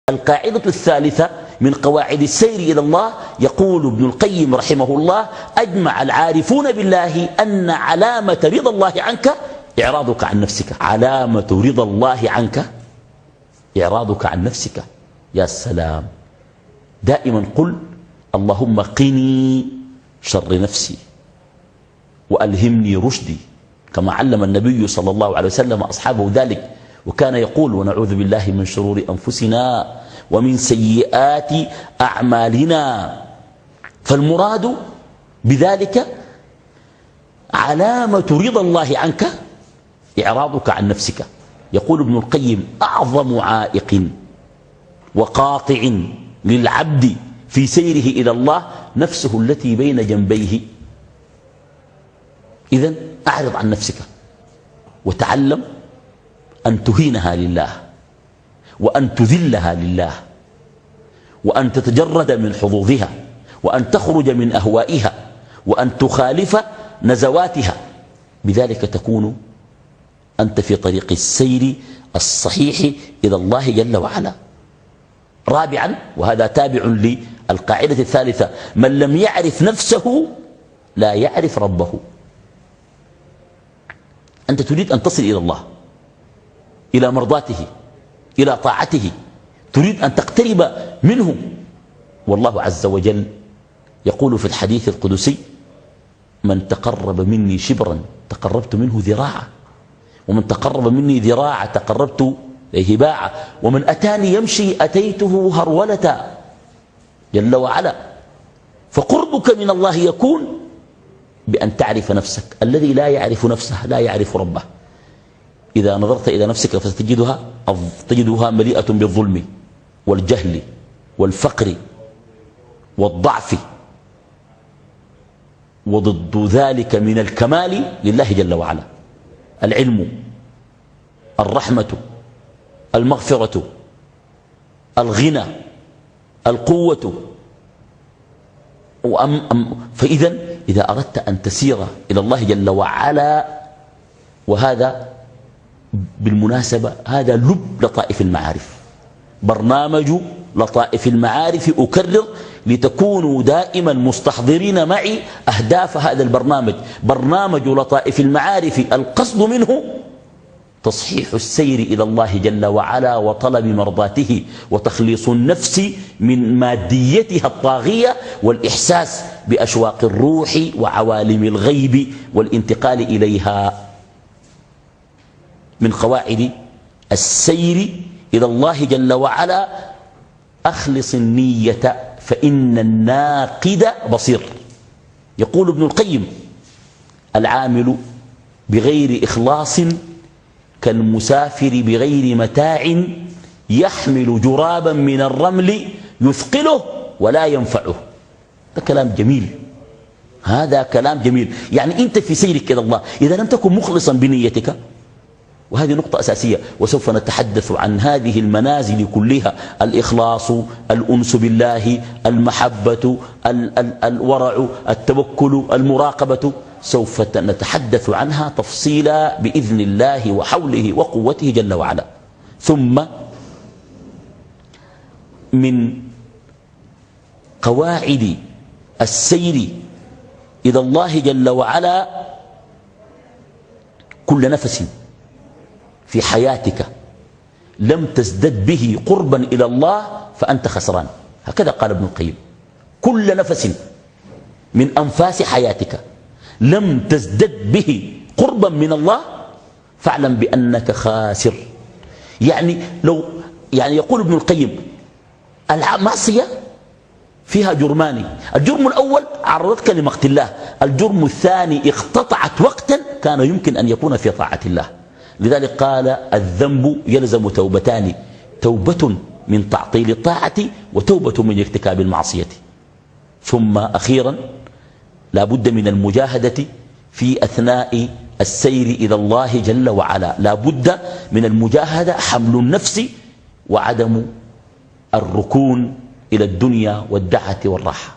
القاعدة الثالثة من قواعد السير إلى الله، يقول ابن القيم رحمه الله: أجمع العارفون بالله أن علامة رضا الله عنك إعراضك عن نفسك. علامة رضا الله عنك إعراضك عن نفسك. يا سلام! دائما قل: اللهم قني شر نفسي وألهمني رشدي، كما علم النبي صلى الله عليه وسلم أصحابه ذلك، وكان يقول: ونعوذ بالله من شرور أنفسنا ومن سيئات أعمالنا. فالمراد بذلك علامة رضا الله عنك إعراضك عن نفسك. يقول ابن القيم: أعظم عائق وقاطع للعبد في سيره إلى الله نفسه التي بين جنبيه. إذن أعرض عن نفسك وتعلم أن تهينها لله، وأن تذلها لله، وأن تتجرد من حظوظها، وأن تخرج من أهوائها، وأن تخالف نزواتها. بذلك تكون أنت في طريق السير الصحيح إلى الله جل وعلا. رابعا، وهذا تابع للقاعدة الثالثة: من لم يعرف نفسه لا يعرف ربه. أنت تريد أن تصل إلى الله، إلى مرضاته، إلى طاعته، تريد أن تقترب منه. والله عز وجل يقول في الحديث القدسي: من تقرب مني شبرا تقربت منه ذراعا، ومن تقرب مني ذراعا تقربت إليه باعا، ومن أتاني يمشي أتيته هرولة. جل وعلا. فقربك من الله يكون بأن تعرف نفسك. الذي لا يعرف نفسه لا يعرف ربه. إذا نظرت إلى نفسك فتجدها مليئة بالظلم والجهل والفقر والضعف، وضد ذلك من الكمال لله جل وعلا: العلم، الرحمة، المغفرة، الغنى، القوة. فإذا إذا أردت أن تسير إلى الله جل وعلا، وهذا بالمناسبة هذا لب لطائف المعارف، برنامج لطائف المعارف، أكرر لتكونوا دائما مستحضرين معي أهداف هذا البرنامج. برنامج لطائف المعارف القصد منه تصحيح السير إلى الله جل وعلا، وطلب مرضاته، وتخليص النفس من ماديتها الطاغية، والإحساس بأشواق الروح وعوالم الغيب والانتقال إليها. من قواعد السير إلى الله جل وعلا: أخلص النية فإن الناقد بصير. يقول ابن القيم: العامل بغير إخلاص كالمسافر بغير متاع يحمل جرابا من الرمل يثقله ولا ينفعه. هذا كلام جميل، هذا كلام جميل. يعني أنت في سيرك إلى الله إذا لم تكن مخلصا بنيتك، وهذه نقطة أساسية، وسوف نتحدث عن هذه المنازل كلها: الإخلاص، الأنس بالله، المحبة، الورع، التوكل، المراقبة، سوف نتحدث عنها تفصيلا بإذن الله وحوله وقوته جل وعلا. ثم من قواعد السير إلى الله جل وعلا: كل نفس في حياتك لم تزدد به قربا إلى الله فأنت خسران. هكذا قال ابن القيم: كل نفس من أنفاس حياتك لم تزدد به قربا من الله فاعلم بأنك خاسر. يعني يقول ابن القيم: المعصية فيها جرمان. الجرم الأول عرضتك لمقت الله، الجرم الثاني اقتطعت وقتا كان يمكن أن يكون في طاعة الله. لذلك قال: الذنب يلزم توبتان: توبة من تعطيل الطاعة، وتوبة من ارتكاب المعصية. ثم أخيرا لا بد من المجاهدة في أثناء السير إلى الله جل وعلا. لا بد من المجاهدة، حمل النفس، وعدم الركون إلى الدنيا والدعة والراحة.